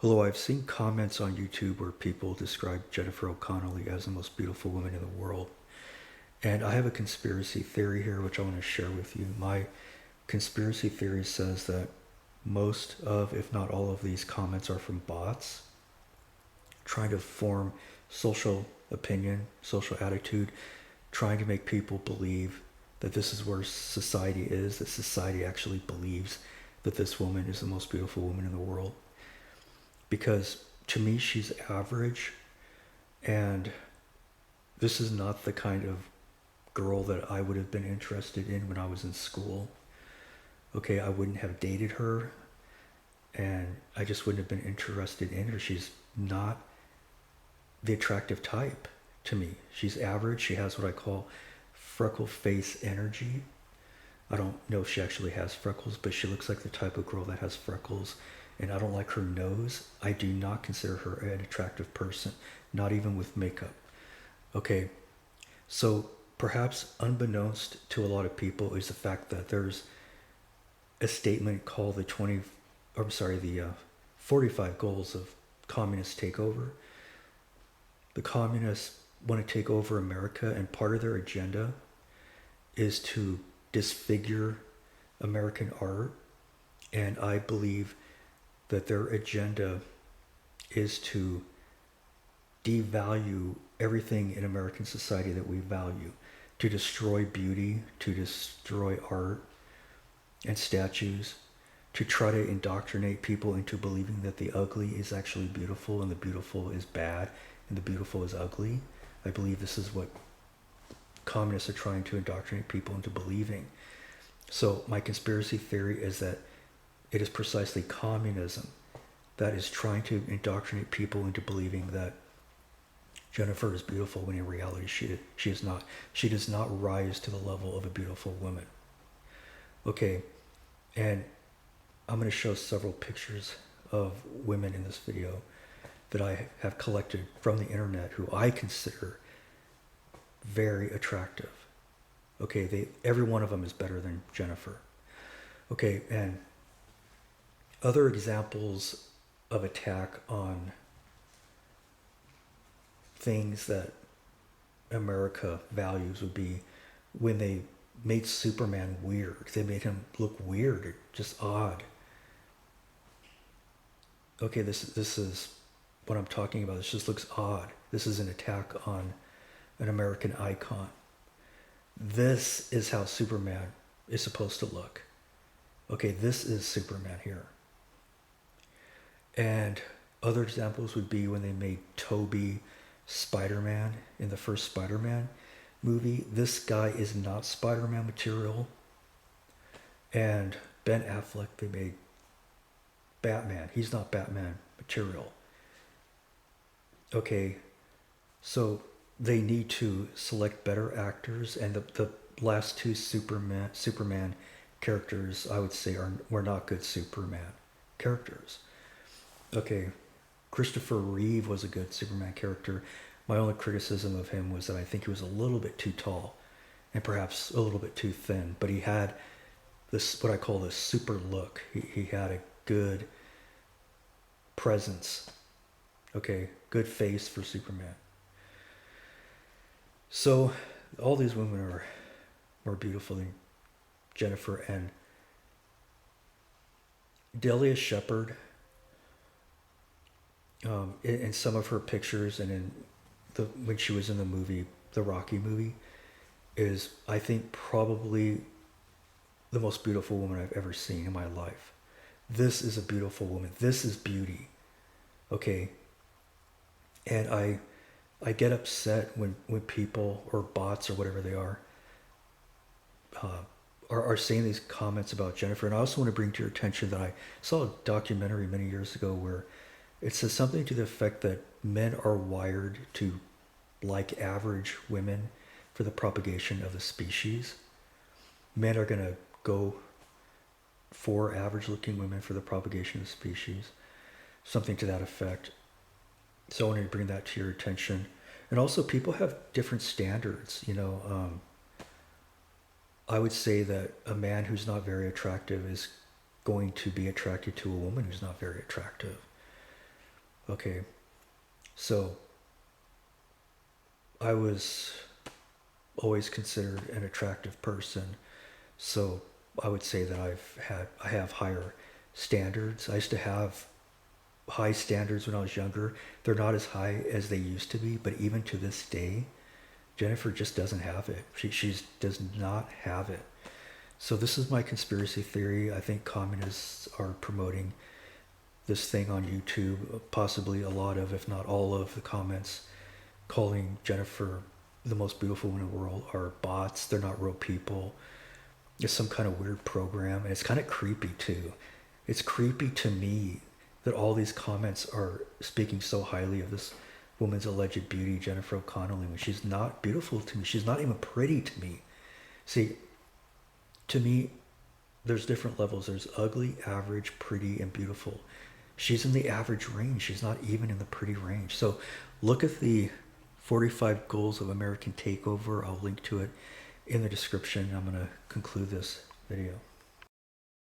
Hello, I've seen comments on YouTube where people describe Jennifer Connelly as the most beautiful woman in the world. And I have a conspiracy theory here which I want to share with you. My conspiracy theory says that most of, if not all of these comments are from bots trying to form social opinion, social attitude, trying to make people believe that this is where society is, that society actually believes that this woman is the most beautiful woman in the world. Because to me, she's average, and this is not the kind of girl that I would have been interested in when I was in school. Okay, I wouldn't have dated her, and I just wouldn't have been interested in her. She's not the attractive type to me. She's average. She has what I call freckle face energy. I don't know if she actually has freckles, but she looks like the type of girl that has freckles. And I don't like her nose. I do not consider her an attractive person, not even with makeup. Okay, so perhaps unbeknownst to a lot of people is the fact that there's a statement called the 45 goals of communist takeover. The communists want to take over America, and part of their agenda is to disfigure American art. And I believe that their agenda is to devalue everything in American society that we value, to destroy beauty, to destroy art and statues, to try to indoctrinate people into believing that the ugly is actually beautiful and the beautiful is bad and the beautiful is ugly. I believe this is what communists are trying to indoctrinate people into believing. So my conspiracy theory is that it is precisely communism that is trying to indoctrinate people into believing that Jennifer is beautiful when in reality she is not. She does not rise to the level of a beautiful woman. Okay, and I'm going to show several pictures of women in this video that I have collected from the internet who I consider very attractive. Okay, every one of them is better than Jennifer. Okay, and other examples of attack on things that America values would be when they made Superman weird. They made him look weird, or just odd. Okay, this is what I'm talking about. This just looks odd. This is an attack on an American icon. This is how Superman is supposed to look. Okay, this is Superman here. And other examples would be when they made Toby Spider-Man in the first Spider-Man movie. This guy is not Spider-Man material. And Ben Affleck, they made Batman. He's not Batman material. Okay, so they need to select better actors, and the last two Superman characters, I would say, were not good Superman characters. Okay, Christopher Reeve was a good Superman character. My only criticism of him was that I think he was a little bit too tall and perhaps a little bit too thin, but he had this, what I call the super look. He had a good presence. Okay, good face for Superman. So all these women are more beautiful than Jennifer. And Delia Shepard, in some of her pictures and when she was in the movie, the Rocky movie, is, I think, probably the most beautiful woman I've ever seen in my life. This is a beautiful woman. This is beauty. Okay. And I get upset when people, or bots or whatever they are saying these comments about Jennifer. And I also want to bring to your attention that I saw a documentary many years ago where it says something to the effect that men are wired to like average women for the propagation of the species. Men are going to go for average looking women for the propagation of the species. Something to that effect. So I wanted to bring that to your attention. And also, people have different standards. I would say that a man who's not very attractive is going to be attracted to a woman who's not very attractive. Okay, so I was always considered an attractive person, so I would say that I have higher standards. I used to have high standards when I was younger. They're not as high as they used to be, but even to this day, Jennifer just doesn't have it. She does not have it. So this is my conspiracy theory. I think communists are promoting this thing on YouTube. Possibly a lot of, if not all of, the comments calling Jennifer the most beautiful woman in the world are bots. They're not real people. It's some kind of weird program, and it's kind of creepy too. It's creepy to me that all these comments are speaking so highly of this woman's alleged beauty, Jennifer Connelly, when she's not beautiful to me. She's not even pretty to me. See, to me, there's different levels. There's ugly, average, pretty, and beautiful. She's in the average range. She's not even in the pretty range. So look at the 45 Goals of American Takeover. I'll link to it in the description. I'm going to conclude this video.